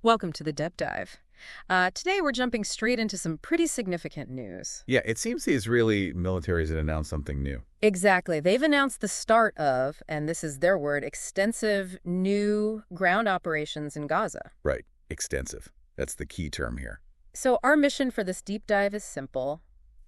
Welcome to the Deep Dive. Today we're jumping straight into some pretty significant news. Yeah, it seems the Israeli military has announced something new. Exactly. They've announced the start of, and this is their word, extensive new ground operations in Gaza. Right, extensive. That's the key term here. So our mission for this deep dive is simple.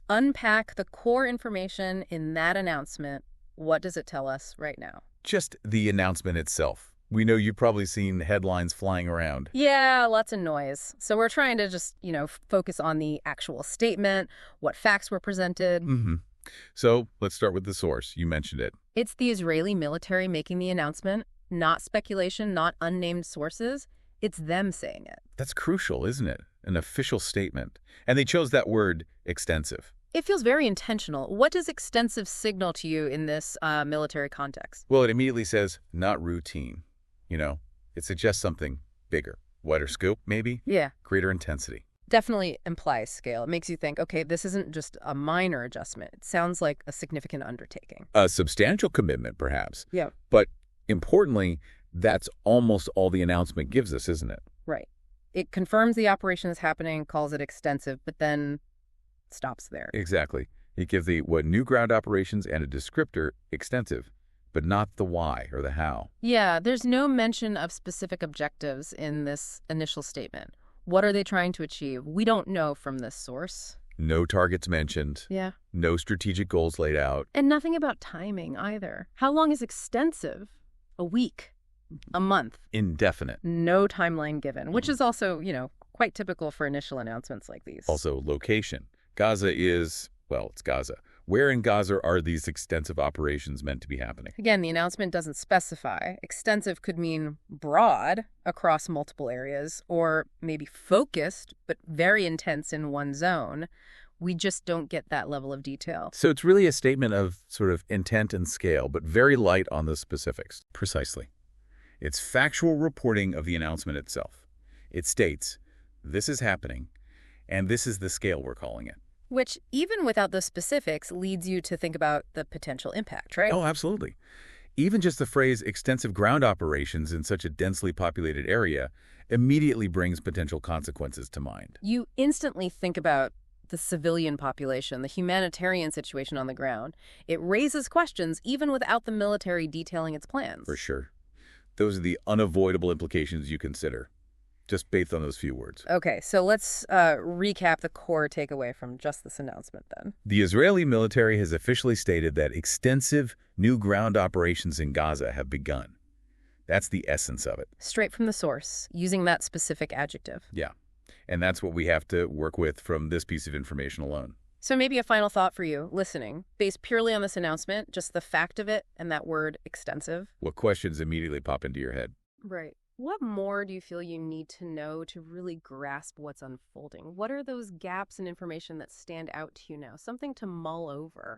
Unpack the core information in that announcement. What does it tell us right now? Just the announcement itself. We know you've probably seen headlines flying around. Yeah, lots of noise. So we're trying to just, focus on the actual statement, what facts were presented. So let's start with the source. You mentioned it. It's the Israeli military making the announcement, not speculation, not unnamed sources. It's them saying it. That's crucial, isn't it? An official statement. And they chose that word, extensive. It feels very intentional. What does extensive signal to you in this military context? Well, it immediately says, not routine. It suggests something bigger. Wider scope, maybe? Yeah. Greater intensity. Definitely implies scale. It makes you think, okay, this isn't just a minor adjustment. It sounds like a significant undertaking. A substantial commitment, perhaps. Yeah. But importantly, that's almost all the announcement gives us, isn't it? Right. It confirms the operation is happening, calls it extensive, but then stops there. Exactly. It gives the what new ground operations and a descriptor, extensive, but not the why or the how. Yeah, there's no mention of specific objectives in this initial statement. What are they trying to achieve? We don't know from this source. No targets mentioned. Yeah. No strategic goals laid out. And nothing about timing either. How long is extensive? A week? A month? Indefinite. No timeline given, which is also, quite typical for initial announcements like these. Also, location. Gaza is, well, it's Gaza. Where in Gaza are these extensive operations meant to be happening? Again, the announcement doesn't specify. Extensive could mean broad across multiple areas, or maybe focused, but very intense in one zone. We just don't get that level of detail. So it's really a statement of sort of intent and scale, but very light on the specifics. Precisely. It's factual reporting of the announcement itself. It states, this is happening, and this is the scale we're calling it. Which, even without the specifics, leads you to think about the potential impact, right? Oh, absolutely. Even just the phrase extensive ground operations in such a densely populated area immediately brings potential consequences to mind. You instantly think about the civilian population, the humanitarian situation on the ground. It raises questions even without the military detailing its plans. For sure. Those are the unavoidable implications you consider, just based on those few words. Okay, so let's recap the core takeaway from just this announcement then. The Israeli military has officially stated that extensive new ground operations in Gaza have begun. That's the essence of it. Straight from the source, using that specific adjective. Yeah, and that's what we have to work with from this piece of information alone. So maybe a final thought for you, listening, based purely on this announcement, just the fact of it and that word extensive. What questions immediately pop into your head? Right. What more do you feel you need to know to really grasp what's unfolding? What are those gaps in information that stand out to you now? Something to mull over?